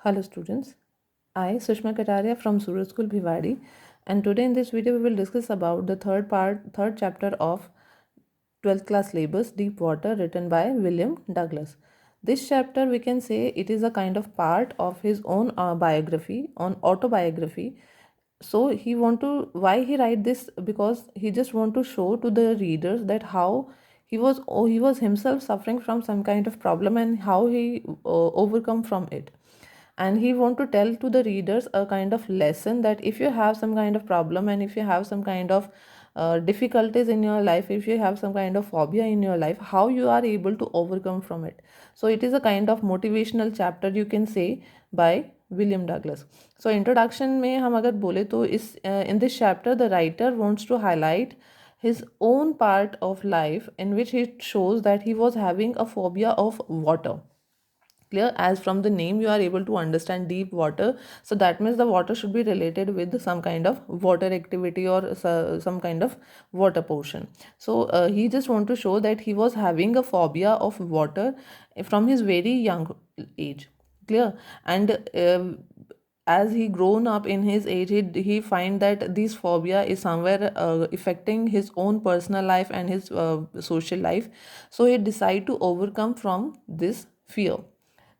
Hello students, I Sushma Kataria from Suraj School Bhiwadi, and today in this video we will discuss about the third chapter of 12th class syllabus Deep Water, written by William Douglas. This chapter, we can say, it is a kind of part of his own biography, on autobiography. So he want to, why he write this, because he just want to show to the readers that how he was himself suffering from some kind of problem and how he overcome from it. And he want to tell to the readers a kind of lesson that if you have some kind of problem and if you have some kind of difficulties in your life, if you have some kind of phobia in your life, how you are able to overcome from it. So it is a kind of motivational chapter, you can say, by William Douglas. So introduction में हम अगर बोले तो इस in this chapter the writer wants to highlight his own part of life in which he shows that he was having a phobia of water. Clear? As from the name you are able to understand deep water, so that means the water should be related with some kind of water activity or some kind of water portion. So he just want to show that he was having a phobia of water from his very young age. Clear? And as he grown up in his age, he find that this phobia is somewhere affecting his own personal life and his social life. So he decide to overcome from this fear.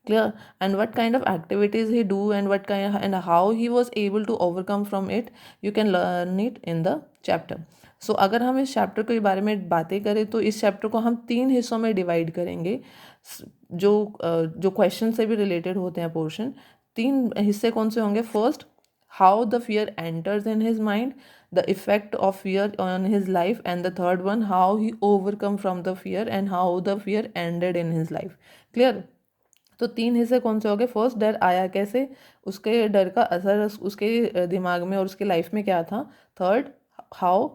Clear? And what kind of activities he do and what kind and how he was able to overcome from it, you can learn it in the chapter. So अगर हम इस chapter के बारे में बातें करें तो इस चैप्टर को हम 3 हिस्सों में डिवाइड करेंगे, जो जो क्वेश्चन से भी रिलेटेड होते हैं पोर्शन। 3 हिस्से कौन से होंगे? First, how the fear enters in his mind, the effect of fear on his life, and the third one, how he overcome from the fear and how the fear ended in his life. Clear? तो 3 हिस्से कौन से हो गए? First, डर आया कैसे, उसके डर का असर उसके दिमाग में और उसके लाइफ में क्या था। थर्ड, हाउ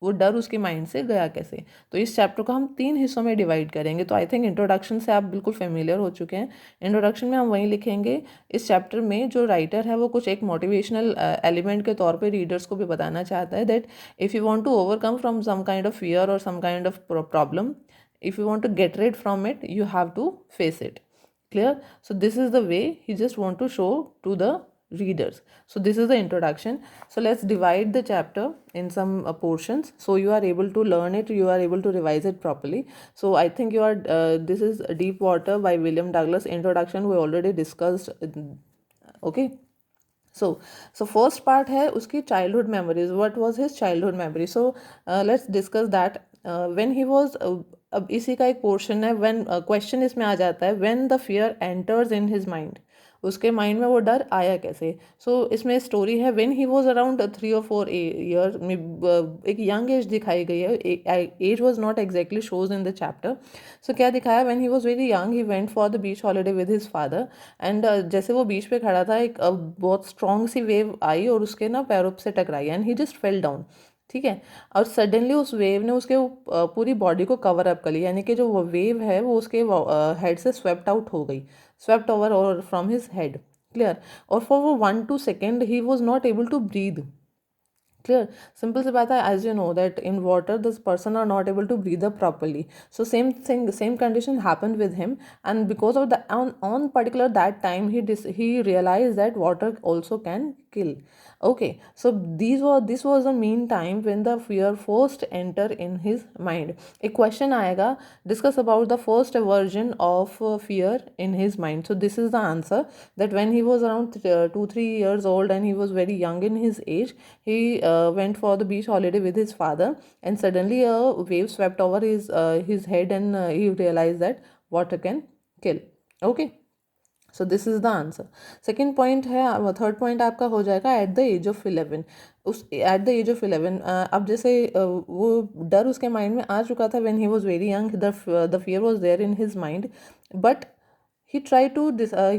वो डर उसके माइंड से गया कैसे। तो इस चैप्टर को हम 3 हिस्सों में डिवाइड करेंगे। तो आई थिंक इंट्रोडक्शन से आप बिल्कुल फेमिलियर हो चुके हैं। इंट्रोडक्शन में हम वहीं लिखेंगे। इस चैप्टर में जो राइटर है वो कुछ एक मोटिवेशनल एलिमेंट के तौर पे रीडर्स को भी बताना चाहता है that if you want to overcome from some kind of fear और some kind of problem, if you want to get rid from it, you have to face it. Clear? So this is the way he just want to show to the readers. So this is the introduction. So let's divide the chapter in some portions so you are able to learn it, you are able to revise it properly. So I think you are this is Deep Water by William Douglas. Introduction we already discussed. Okay. So first part है उसकी childhood memories. What was his childhood memory? So let's discuss that. When he was अब इसी का एक portion है, when question इसमें आ जाता है when the fear enters in his mind, उसके माइंड में वो डर आया कैसे। सो इसमें स्टोरी है when he was around 3 or 4 year में, एक यंग एज दिखाई गई है। Age was not exactly shows in the chapter. So क्या दिखाया, when he was very young he went for the beach holiday with his father and जैसे वो बीच पे खड़ा था, एक बहुत स्ट्रॉन्ग सी वेव आई और उसके ना पैरों से टकराई and he just fell down. ठीक है। और सडनली उस वेव ने उसके पूरी बॉडी को कवर अप कर लिया, यानी कि जो वो वेव है वो उसके हेड से स्वेप्ट आउट हो गई, स्वेप्ट ओवर और फ्रॉम हिज हेड। क्लियर? और फॉर वो 1-2 सेकेंड ही was not able to breathe. Clear? Simple सी बात है, as you know that in water this person are not able to breathe up properly. So same thing, same condition happened with him, and because of the on particular that time he realized that water also can kill. Okay, so this was the mean time when the fear first enter in his mind. एक question आएगा, discuss about the first version of fear in his mind. So this is the answer, that when he was around 2-3 years old and he was very young in his age, he went for the beach holiday with his father and suddenly a wave swept over his head and he realized that water can kill. Okay, so this is the answer. Second point है, third point आपका हो जाएगा at the age of 11। उस at the age of 11 अब जैसे वो डर उसके माइंड में आ चुका था when he was very young, the fear was there in his mind, but he tried to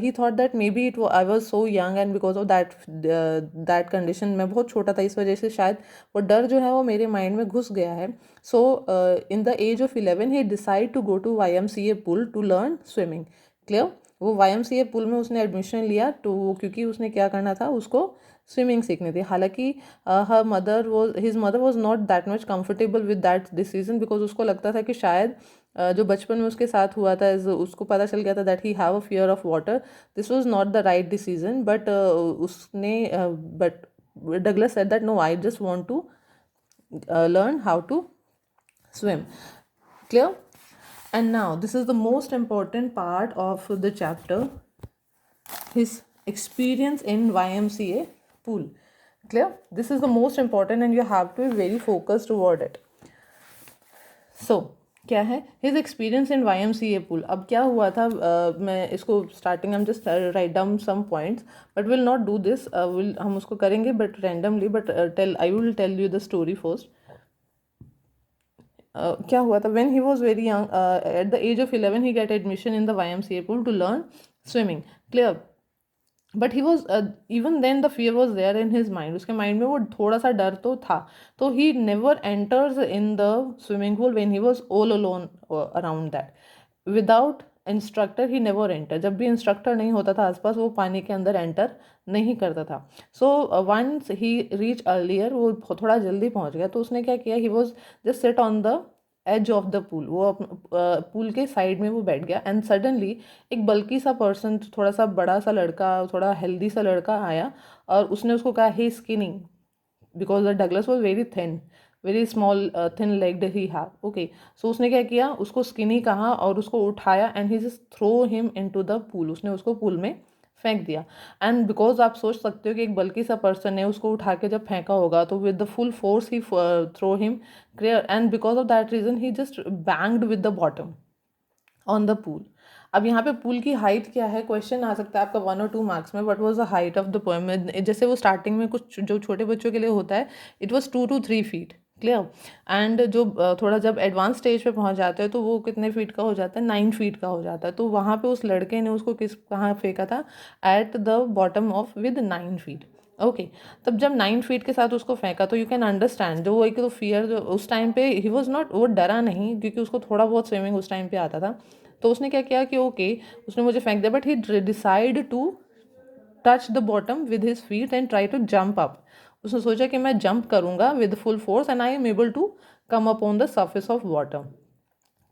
he thought that maybe I was so young and because of that condition मैं बहुत छोटा था, इस वजह से शायद वो डर जो है वो मेरे माइंड में घुस गया है। So in the as of 11 he decide to go to YMCA pool to learn swimming. Clear? वो YMCA पूल में उसने एडमिशन लिया तो क्योंकि उसने क्या करना था, उसको स्विमिंग सीखनी थी। हालांकि his mother was not that much comfortable with that decision, because उसको लगता था कि शायद जो बचपन में उसके साथ हुआ था, उसको पता चल गया था that he have a fear of water. This was not the right decision, but उसने but Douglas said that no, I just want to learn how to swim. Clear? And now this is the most important part of the chapter, his experience in YMCA pool. Clear? This is the most important and you have to be very focused toward it. So क्या है his experience in YMCA pool. अब क्या हुआ था, मैं इसको starting हम just write down some points, but will not do this, हम उसको करेंगे but randomly, but I will tell you the story first. क्या हुआ था, when he was very young, at the age of 11 he get admission in the YMCA pool to learn swimming. Clear? But he was even then the fear was there in his mind. उसके mind में वो थोड़ा सा डर तो था. तो he never enters in the swimming pool when he was all alone around that. Without instructor he never enter. जब भी इंस्ट्रक्टर नहीं होता था आसपास, वो पानी के अंदर एंटर नहीं करता था. So once he reach earlier, वो थोड़ा जल्दी पहुंच गया, तो उसने क्या किया, he was just set on the as of the pool. वो पूल के साइड में वो बैठ गया. एंड सडनली एक बल्की सा पर्सन, थोड़ा सा बड़ा सा लड़का, थोड़ा हेल्दी सा लड़का आया और उसने उसको कहा, hey skinning, because the Douglas was very thin, very small thin legged he have. Okay, so उसने क्या किया, उसको स्किनी कहा और उसको उठाया and he just throw him into the pool. उसने उसको पूल में फेंक दिया. एंड बिकॉज आप सोच सकते हो कि एक बल्कि सा पर्सन ने उसको उठा के जब फेंका होगा, तो with the full force he throw him. Clear? And because of that reason he just banged with the bottom on the pool. अब यहाँ पे पूल की हाइट क्या है, क्वेश्चन आ सकता है आपका 1 और 2 मार्क्स में. What was the height of the poem. जैसे वो स्टार्टिंग में कुछ जो छोटे बच्चों के लिए होता है, it was 2 to 3 feet. Clear? And जो थोड़ा जब एडवांस स्टेज पे पहुंच जाते हैं, तो वो कितने फीट का हो जाता है, 9 फीट का हो जाता है. तो वहाँ पे उस लड़के ने उसको कहाँ फेंका था, at the bottom of with 9 feet. Okay, तब जब 9 फीट के साथ उसको फेंका, तो यू कैन अंडरस्टैंड जो वो एक तो फियर, जो उस टाइम पे ही वॉज नॉट, वो डरा नहीं, क्योंकि उसको थोड़ा बहुत स्विमिंग उस टाइम पे आता था. तो उसने क्या किया कि ओके, उसने मुझे फेंक दिया, but he decide to touch the bottom with his feet and try to jump up. उसने सोचा कि मैं जंप करूंगा with full force and I am able to come up on the surface of water.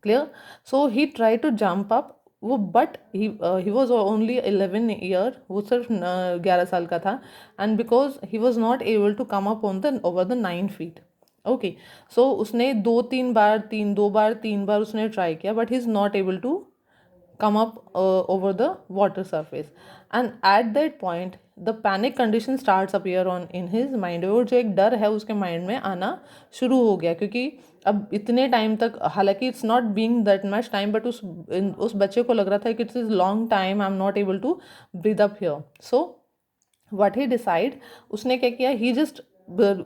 Clear? So he try to jump up, वो but he was only 11 year, वो सिर्फ 11 साल का था. And because he was not able to come up on the over the 9 feet. Okay, so उसने दो बार तीन बार उसने ट्राई किया, but he is not able to come up over the water surface. And at that point the panic condition starts appear on in his mind. और जो एक डर है उसके माइंड में आना शुरू हो गया, क्योंकि अब इतने टाइम तक, हालांकि it's not being that much time, but उस बच्चे को लग रहा था कि it's is long time, I am not able to breathe up here. So what he decide, उसने क्या किया, ही जस्ट,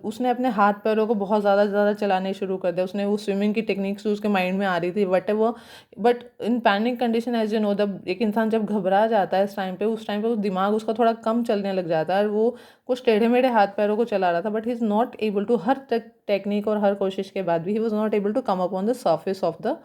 उसने अपने हाथ पैरों को बहुत ज़्यादा चलाने शुरू कर दिया. उसने वो स्विमिंग की टेक्निक्स उसके माइंड में आ रही थी, whatever. But in panic condition, as you know, जब एक इंसान जब घबरा जाता है इस टाइम पे, उस टाइम पे वो दिमाग उसका थोड़ा कम चलने लग जाता है, और वो कुछ टेढ़े मेढ़े हाथ पैरों को चला रहा था. But he is not able to, हर टेक्निक और हर कोशिश के बाद भी he was not able to come up on the surface of the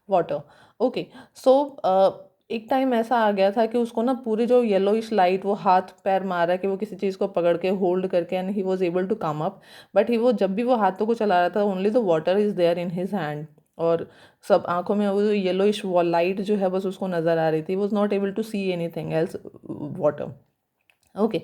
water. Okay, so एक टाइम ऐसा आ गया था कि उसको ना पूरी जो येलोइश लाइट, वो हाथ पैर मारा कि वो किसी चीज़ को पकड़ के होल्ड करके, and he was able to come up. But वो जब भी वो हाथों को चला रहा था, only the water is there in his hand, और सब आंखों में वो येलोइश लाइट जो है बस उसको नज़र आ रही थी. Was not able to see anything else water. Okay,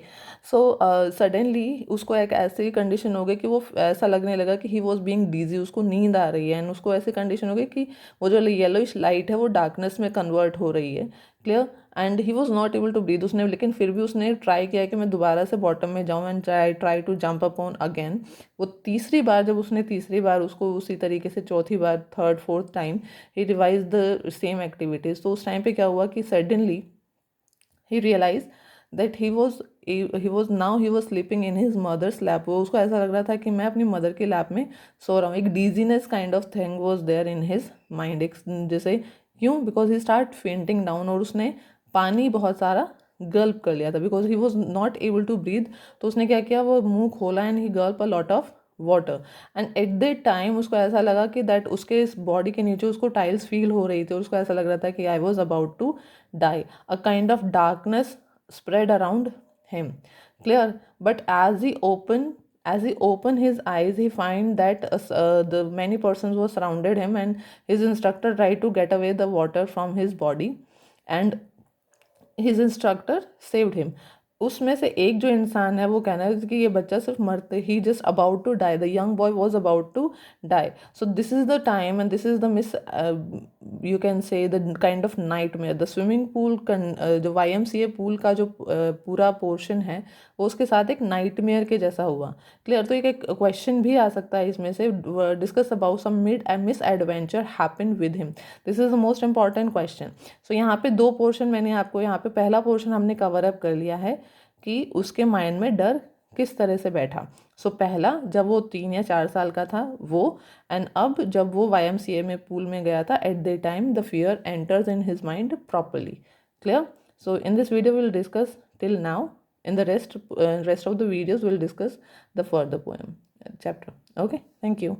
so suddenly उसको एक ऐसी कंडीशन हो गई कि वो ऐसा लगने लगा कि ही वॉज बीइंग डीजी, उसको नींद आ रही है. एंड उसको ऐसी कंडीशन हो गई कि वो जो येलोइश लाइट है वो डार्कनेस में कन्वर्ट हो रही है. Clear? And he was not able to breathe. उसने लेकिन फिर भी उसने ट्राई किया कि मैं दोबारा से बॉटम में जाऊँ and try to jump up on again. वो तीसरी बार, जब उसने तीसरी बार उसको उसी तरीके से, चौथी बार, third fourth time he revise the same activities. तो उस टाइम पे क्या हुआ कि suddenly he realize that he was now he was sleeping in his mother's lap. वो उसको ऐसा लग रहा था कि मैं अपनी मदर के लैप में सो रहा हूँ. एक dizziness kind of thing was there in his mind. एक जैसे, क्यों? Because he start fainting down, और उसने पानी बहुत सारा गल्प कर लिया था, because he was not able to breathe. तो उसने क्या किया, वो मुंह खोला and he gulp a lot of water. And at that time उसको ऐसा लगा कि दैट उसके इस बॉडी के नीचे उसको टाइल्स फील हो रही थी, और उसको ऐसा लग रहा था कि I was about to die. A kind of darkness spread around him. Clear? But as he opened As he opened his eyes, he find that the many persons were surrounded him, and his instructor tried to get away the water from his body, and his instructor saved him. उसमें से एक जो इंसान है वो कहना है कि ये बच्चा सिर्फ मरते ही just about to die, the young boy was about to die. So this is the time and this is the miss, you can say the kind of nightmare. The swimming pool, जो YMCA pool का जो पूरा portion है वो उसके साथ एक night mayor के जैसा हुआ. क्लियर. तो एक क्वेश्चन भी आ सकता है इसमें से, discuss about some misadventure happen with him. This is the most important question. So यहाँ पे दो पोर्शन मैंने आपको, यहाँ पे पहला पोर्शन हमने कवर अप कर लिया है कि उसके माइंड में डर किस तरह से बैठा. सो पहला जब वो 3 या 4 साल का था वो, एंड अब जब वो YMCA में पूल में गया था, at the time the fear enters in his mind properly. Clear. So in this video will discuss till now. In the rest of the videos we'll discuss the further poem chapter. Okay, thank you.